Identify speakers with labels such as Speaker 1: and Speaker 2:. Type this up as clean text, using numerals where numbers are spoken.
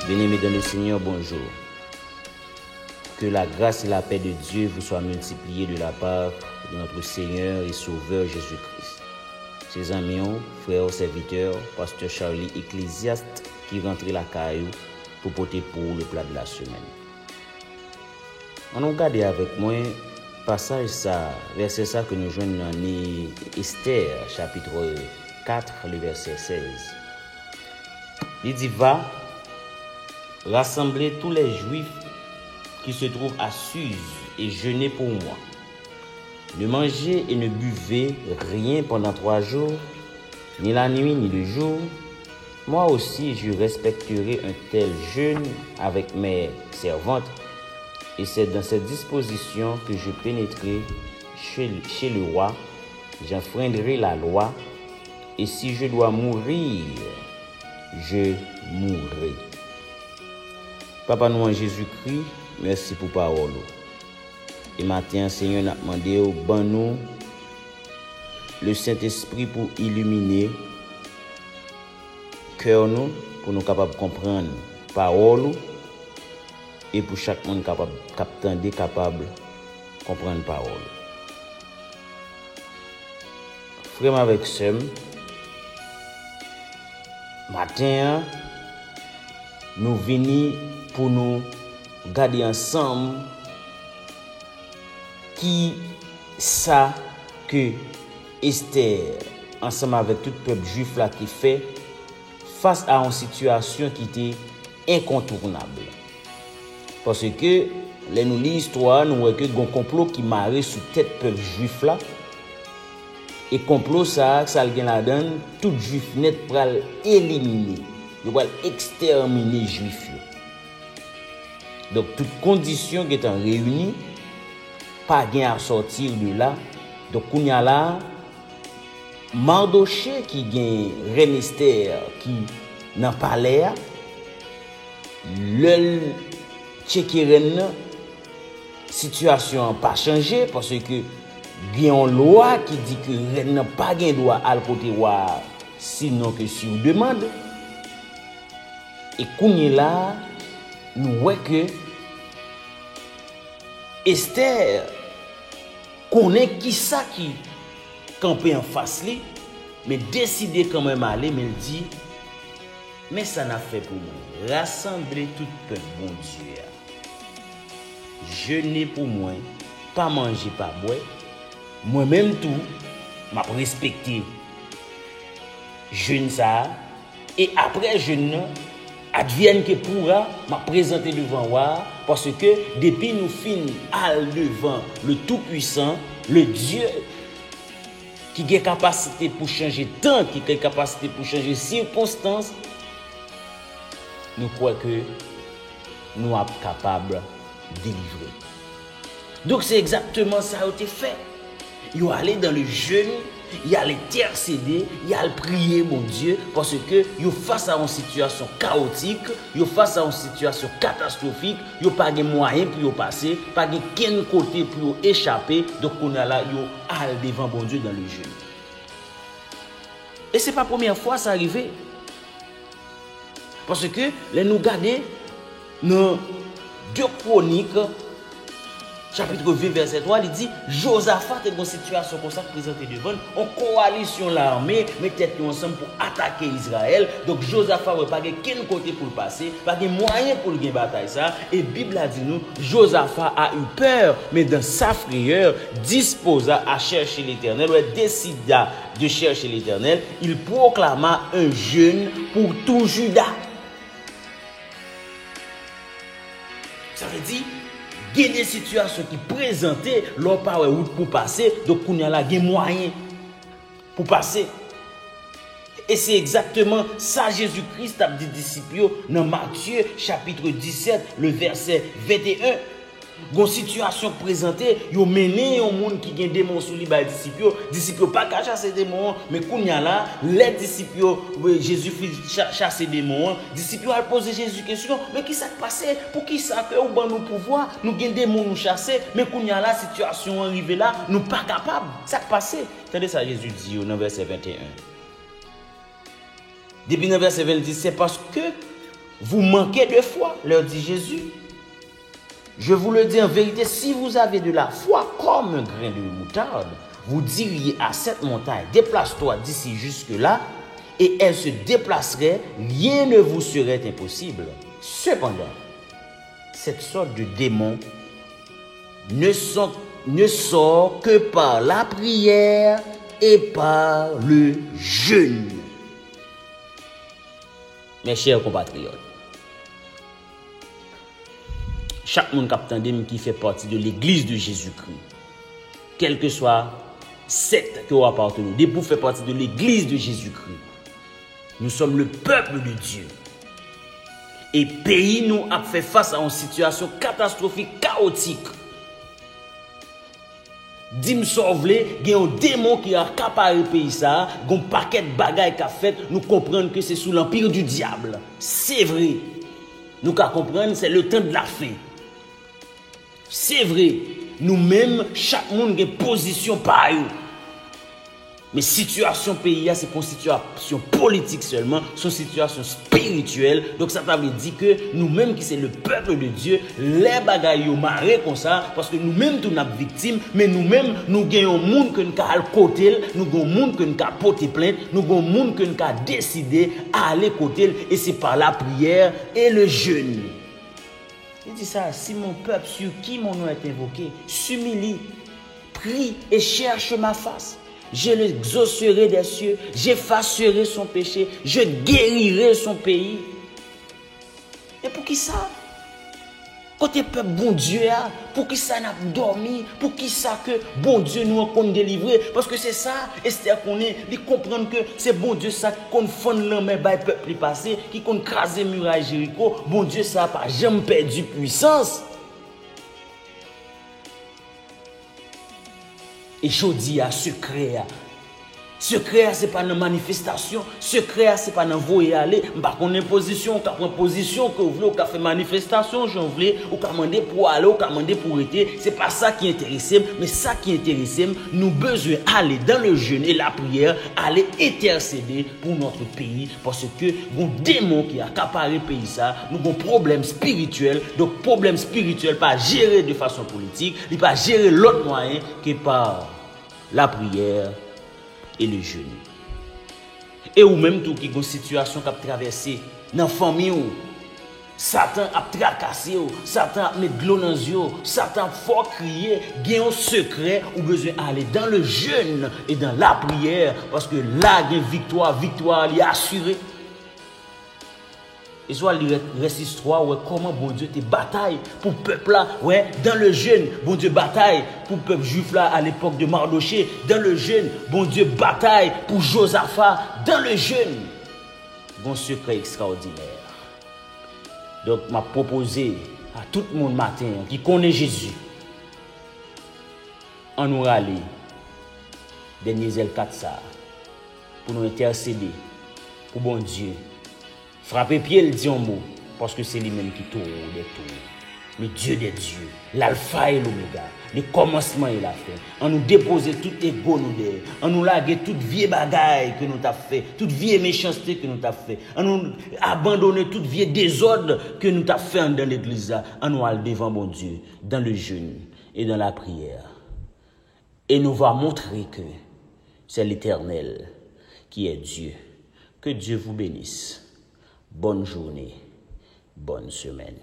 Speaker 1: Bien-aimés dans le Seigneur, bonjour. Que la grâce et la paix de Dieu vous soient multipliées de la part de notre Seigneur et Sauveur Jésus-Christ. Ses amis, frères, serviteurs, pasteur Charlie, ecclésiaste qui rentre la caillou pour porter pour le plat de la semaine. On a regardé avec moi passage ça, verset ça que nous joignons dans Esther, chapitre 4, le verset 16. Il dit, va rassembler tous les Juifs qui se trouvent à Suse et jeûner pour moi. Ne mangez et ne buvez rien pendant 3 jours, ni la nuit ni le jour. Moi aussi, je respecterai un tel jeûne avec mes servantes, et c'est dans cette disposition que je pénétrerai chez le roi, j'enfreindrai la loi, et si je dois mourir, je mourrai. Papa nous en Jésus-Christ, merci pour parole. Et matin, Seigneur, nous demandé au ban nous le Saint-Esprit pour illuminer cœur nous, pour nous capables comprendre parole et pour chaque monde capable capable comprendre parole. Frère avec sœur, matin, nous venons pour nous garder ensemble qui ça que Esther, ensemble avec tout le peuple juif là qui fait face à une situation qui était incontournable. Parce que, là nous lisons l'histoire, nous voyons que un complot qui marre sous tête peuple juif là. Et complot ça vient la donne, tout juif net pour éliminer, pour exterminer juif. Donc toutes conditions qui étant réunies, pas gain à sortir de là. Donc on y a là Mardoché qui gagne reine Esther qui dans palais, le Tchékirène, situation n'a pas changé parce que il y a une loi qui dit que reine n'a pas de droit à côté roi sinon que si on demande. Et qu'on est là, nous voyons que Esther connaît qui ça qui campait en face lui, mais décidé quand même aller, mais il dit, mais ça n'a fait pour moi. Rassembler tout peuple, bon Dieu. Jeûner pour moi, pas manger, pas boire. Moi-même tout, m'a respecté jeûne ça. Et après jeûne, advienne que pourra m'a présenté devant moi. Parce que depuis nous finissons devant le Tout-Puissant, le Dieu qui a capacité pour changer temps, qui a capacité pour changer circonstances, nous croyons que nous sommes capables de délivrer. Donc c'est exactement ça qui a été fait. Il allé dans le jeûne, il allait intercéder, il allait prier mon Dieu parce que il face à une situation chaotique, il face à une situation catastrophique, il pas de moyen pour passer, pas de quel côté pour échapper, donc on a là il allait devant mon Dieu dans le jeûne. Et c'est pas la première fois ça arrivé. Parce que les nous garder dans 2 Chroniques chapitre 20 verset 3, il dit Josaphat est dans une situation comme ça présentée devant en coalition l'armée mettait ensemble pour attaquer Israël. Donc Josaphat n'a pas quel côté pour le passer, pas de moyen pour gagner bataille ça. Et Bible a dit nous Josaphat a eu peur, mais dans sa frayeur disposa à chercher l'Éternel, ou décida de chercher l'Éternel. Il proclama un jeûne pour tout Juda. Ça veut dire il y a des situations qui présentaient leur pas route pour passer, donc on y a là des moyens pour passer. Et c'est exactement ça Jésus-Christ a dit aux disciples dans Matthieu chapitre 17, le verset 21. Une situation présentée, yo mené un monde qui gagne démon sous les disciples pas qu'à chasser des démons, mais kounya là, les disciples Jésus chasser des démons, disciples a posé Jésus question, mais qui ça passé? Pour qui ça que ou ban nous pouvoir, nous gagne démon nous chasser, mais kounya là situation arrivée là, nous pas capable. Ça passé. Attendez ça Jésus dit au verset 21. Depuis le verset 20, c'est parce que vous manquez de foi, leur dit Jésus. Je vous le dis en vérité, si vous avez de la foi comme un grain de moutarde, vous diriez à cette montagne, déplace-toi d'ici jusque-là, et elle se déplacerait, rien ne vous serait impossible. Cependant, cette sorte de démon ne sort que par la prière et par le jeûne. Mes chers compatriotes, chaque monde qui fait partie de l'église de Jésus-Christ, quel que soit secte que vous appartenez, dès que vous faites partie de l'église de Jésus-Christ, nous sommes le peuple de Dieu. Et le pays nous a fait face à une situation catastrophique, chaotique. Dim sauver, il y a un démon qui a accaparé le pays, il y a un paquet de bagailles qui a fait, nous comprenons que c'est sous l'empire du diable. C'est vrai. Nous comprenons, c'est le temps de la fin. C'est vrai. Nous-mêmes, chaque monde a une position pareille. Mais situation pays, c'est pas une situation politique seulement, c'est une situation spirituelle. Donc ça veut dire que nous-mêmes qui c'est le peuple de Dieu, les bagailles ont marré comme ça, parce que nous-mêmes nous sommes victimes, mais nous-mêmes nous gagnons un monde que nous avons côté, nous gagnons un monde que nous avons porté plainte, nous gagnons un monde que nous avons décidé à aller côté, et c'est par la prière et le jeûne. Il dit ça, si mon peuple sur qui mon nom est invoqué, s'humilie, prie et cherche ma face. Je l'exaucerai des cieux, j'effacerai son péché, je guérirai son pays. Et pour qui ça? Côté peuple bon Dieu, pour qui ça n'a dormi, pour qui ça que bon Dieu nous a délivré, parce que c'est ça, Esther qu'on est, de comprendre que c'est bon Dieu ça qu'on fonde l'homme par le peuple passé, qui qu'on crase muraille Jéricho, bon Dieu ça n'a pas jamais perdu puissance. Et je dis à secret. Secret, ce n'est pas une manifestation. Secret, ce n'est pas une voie aller. Par contre, une position, on prend position, que vous voulez, on fait manifestation, j'en voulais, on demander pour aller, on demander pour être. Ce n'est pas ça qui intéresse, mais ça qui intéresse, nous besoin d'aller dans le jeûne et la prière, aller intercéder pour notre pays. Parce que nous avons des démons qui accaparent le pays, nous avons des problèmes spirituels. Donc, problème spirituel, pas gérer de façon politique, il pas gérer l'autre moyen que par la prière et le jeûne. Et ou même tout qui a une situation qui a traversé dans la famille, Satan a tracassé, Satan a mis de l'eau dans les yeux, Satan faut crier, il y a un secret ou besoin d'aller dans le jeûne et dans la prière parce que là, il y a une victoire est assurée. Et soit il reste histoire, ouais, comment bon Dieu te bataille pour le peuple là, ouais, dans le jeûne, bon Dieu bataille pour le peuple juif là à l'époque de Mardoché, dans le jeûne, bon Dieu bataille pour Josaphat, dans le jeûne. Bon secret extraordinaire. Donc, m'a proposé à tout le monde matin qui connaît Jésus, en nous râler, Denizel 4 pour nous intercéder, pour bon Dieu. Frapper pied, il dit un mot, parce que c'est lui-même qui tourne des tours. Le Dieu des dieux, l'alpha et l'oméga, le commencement et la fin. On nous déposer tout égo nous derrière. On nous laguer toute vieille bagaille que nous t'avons fait, toute vieille méchanceté que nous t'avons fait. On nous abandonner toute vieille désordre que nous t'avons fait dans l'église. On nous aller devant mon Dieu, dans le jeûne et dans la prière. Et nous va montrer que c'est l'Éternel qui est Dieu. Que Dieu vous bénisse. Bonne journée, bonne semaine.